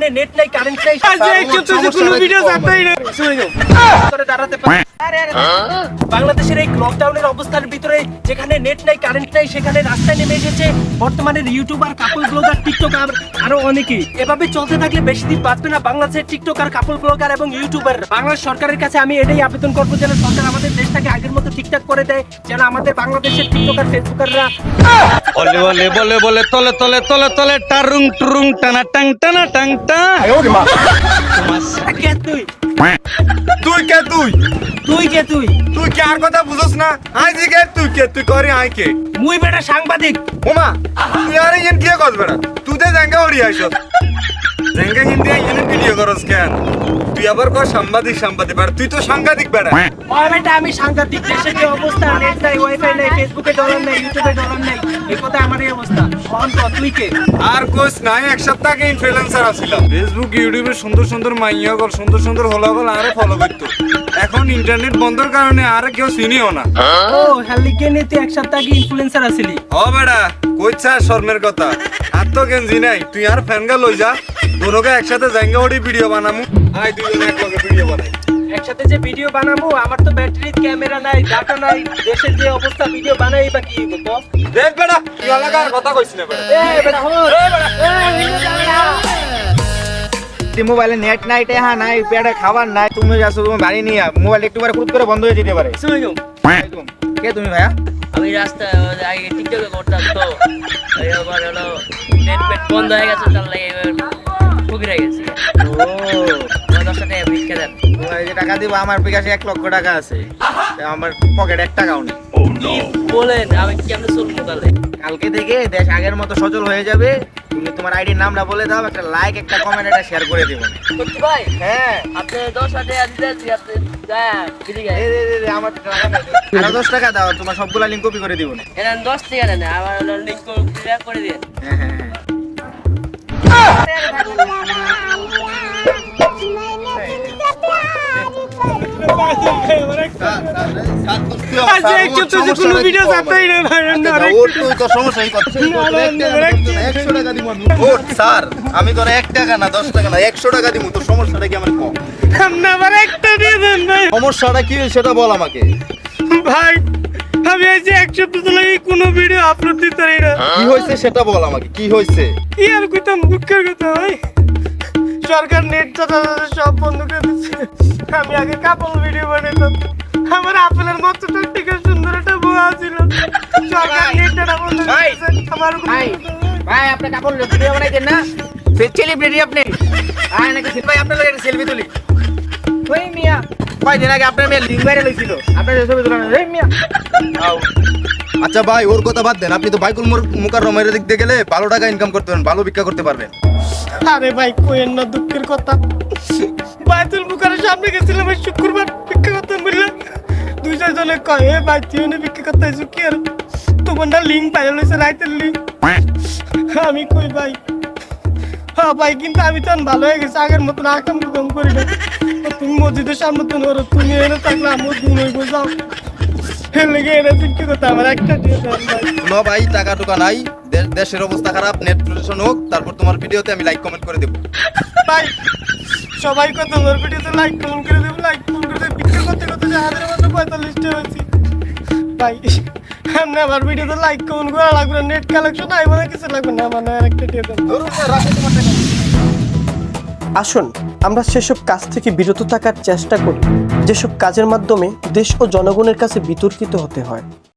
যেখানে নেট নাই কারেন্ট নাই কোনো ভিডিও ছাড়তেই না করে দাঁড়াতে পারে। বাংলাদেশের এই লকডাউনের অবস্থার ভিতরে যেখানে নেট নাই কারেন্ট নাই সেখানে রাস্তায় নেমে এসেছে বর্তমানের ইউটিউবার, কাপল ব্লগার, টিকটকার আরো অনেকেই। এভাবে চলতে থাকলে বেশি দিন বাঁচবে না বাংলাদেশের টিকটকার, কাপল ব্লগার এবং ইউটিউবার। বাংলাদেশ সরকারের কাছে আমি এটাই আবেদন করবো যেন সরকার আমাদের দেশটাকে আগের মতো ঠিকঠাক করে দেয়, যেন আমাদের বাংলাদেশের টিকটকার, ফেসবুকাররা বলে বলে বলে বলে তলে তলে তলে তলে টারুং টুরুং টানা টাং টানা টাং টা। কে তুই? তুই কে তুই তুই কে তুই? তুই কে আর কথা বুঝছ না? আই জিগে তুই কে করে আই কে মুই বেটা সাংবাদিক। ওমা তুই আর ইন কি কস বেড়া তুই তো জাঙ্গা হরি আইছস জাঙ্গা হিন্দি ইন ভিডিও করস কেন? তুই আবার কর সাংবাদিক সাংবাদিক বেড়া তুই তো সাংবাদিক বেড়া। ওই বেটা আমি সাংবাদিক। দেশের যে অবস্থা, নেট নাই, ওয়াইফাই নাই, ফেসবুকে ডলার নাই, ইউটিউবে ডলার নাই, এই কথা আমার এই অবস্থা। তুই কে? আর কোস নাই, এক সপ্তাহ আগে ইনফ্লুয়েন্সার আছিলাম। ফেসবুক ইউটিউবে সুন্দর সুন্দর মাইয়া গল, সুন্দর সুন্দর হলাগল আরে ফলো করতো। এখন ইন্টারনেট বন্ধের কারণে আর কেউ চিনিও না। ও হ্যালিকে নিতে এক সপ্তাহ আগে ইনফ্লুয়েন্সার আছিলি? ও বেড়া কইছা শর্মের কথা আর তো গেঞ্জি নাই। তুই আর ফ্যানগা লই যা, দুটোকে একসাথে জাঙ্গা ওড়ি ভিডিও বানামু। আই দুইজনে এক লগে ভিডিও বানাই। একসাথে যে ভিডিও বানাবো, আমার তো ব্যাটারি, ক্যামেরা নাই, ডাটা নাই, দেশের যে অবস্থা ভিডিও বানাই বা কি বলতো? দেখ বেড়া তুই এলাকার কথা কইছ না বেড়া। এই বেটা হো, এই বেটা মোবাইলে নেট নাই, টেহা নাই, পেটে খাবার নাই, তুমি যাচ্ছ তুমি বাড়ি নিয়ে মোবাইল একটু খুদ করে বন্ধ হয়ে যেতে পারে। কে তুমি ভাইয়া? আমি রাস্তায় আগে টিকটকে করতাম তো এবার হলো নেট পেট বন্ধ হয়ে গেছে, তার লাগে এবার ফকির হয়ে গেছি। ও 10 টাকা ভিক্ষা দেন। এই যে টাকা দিব, আমার বিকাশে 1 লক্ষ টাকা আছে, আমার পকেটে 1 টাকাও নেই। বলেন আমি কেমনে চলবো তাহলে? কালকে থেকে দেশ আগের মতো সচল হয়ে যাবে। তুমি তোমার আইডির নামটা বলে দাও, একটা লাইক, একটা কমেন্ট, একটা শেয়ার করে দেবো। সত্যি ভাই? হ্যাঁ আপনি 10 টাকা দিতেছি, আপনি যান এদিকে আমার আরো 10 টাকা দাও, তোমার সবগুলা লিঙ্ক কপি করে দিব। এরা 10 টাকা দেন, আমার হলো লিংক করে দিন। হ্যাঁ হ্যাঁ হ্যাঁ কোনো ভিডিও ছাড়তেই না ভাই। আমি তোর 1 টাকা না 10 টাকা না 100 টাকা দিব, তোর সমস্যাটা কি আমার কম? আপনি আমার একটা দিয়ে দেন ভাই। সমস্যাটা কি সেটা বল আমাকে। ভাই আমি এই যে এক সপ্তাহ ধরে কোনো ভিডিও আপলোড দিতে পারি না। কি হয়েছে সেটা বল আমাকে, কি হয়েছে? কি আর কইতাম, দুঃখের কথা ভাই। সরকার নেট সব বন্ধ করে দিচ্ছে। আমি আগে কাপল ভিডিও বানাইতাম, আমার আপেলের মতো তো ঠিক সুন্দর একটা বউ ছিল। সরকার নেটটা বন্ধ করে দিচ্ছে। আমার ভাই আপনি কাপড় ভিডিও বানাইতেন না, সেলিব্রিটি আপনি। আয় নাকি ভাই আপনার লগে একটা সেলফি তুলি। ওই মিয়া কয়দিন আগে আপনার মেয়ে লিঙ্ক ভাইরাল হয়েছিল, আপনার ছবি তুলে না। এই মিয়া আচ্ছা ভাই ওর কথা বাদ দেন, আপনি তো বাইকুল মুকাররমের দিক দিয়ে গেলে ভালো টাকা ইনকাম করতে পারেন, ভালো ভিক্ষা করতে পারবেন। আরে ভাই কোয়েন না, দুঃখের কথা। বাইতুল মুকারের সামনে গেছিলাম এই শুক্রবার, ভিক্ষা করতে বললাম। 2-4 জনে কয় এ ভাই তুই না ভিক্ষা করতে আইছো কি? আর তোমার না লিঙ্ক ভাইরাল হয়েছে, রাইতের লিঙ্ক। আমি কই ভাই, হ্যাঁ ভাই কিন্তু আমি তো ভালো হয়ে গেছি, আগের মতন আকাম কুকাম করি না। তুমি মসজিদের সামনে তো নরো, তুমি এনে থাকলে আমার দিন হয়ে যাও। লেগে এনে ভিক্ষা করতে আমার একটা দিয়ে দেন ভাই। কোনো ভাই টাকা টুকা নাই, দেশের অবস্থা খারাপ, নেট প্রদূষণ হোক, তারপর তোমার ভিডিওতে আমি লাইক কমেন্ট করে দেবো। ভাই সবাই কত আমার ভিডিওতে লাইক কমেন্ট করে দেবো, লাইক কমেন্ট করে দেবো। ভিক্ষা করতে করতে হাজারের মধ্যে 45টা হয়েছি ভাই। আমি আমার ভিডিওতে লাইক কমেন্ট করা লাগবে, নেট কালেকশন আই মানে কিছু লাগবে না, মানে আরেকটা দিয়ে দেন। আসুন আমরা সেসব কাজ থেকে বিরত থাকার চেষ্টা করি যেসব কাজের মাধ্যমে দেশ ও জনগণের কাছে বিতর্কিত হতে হয়।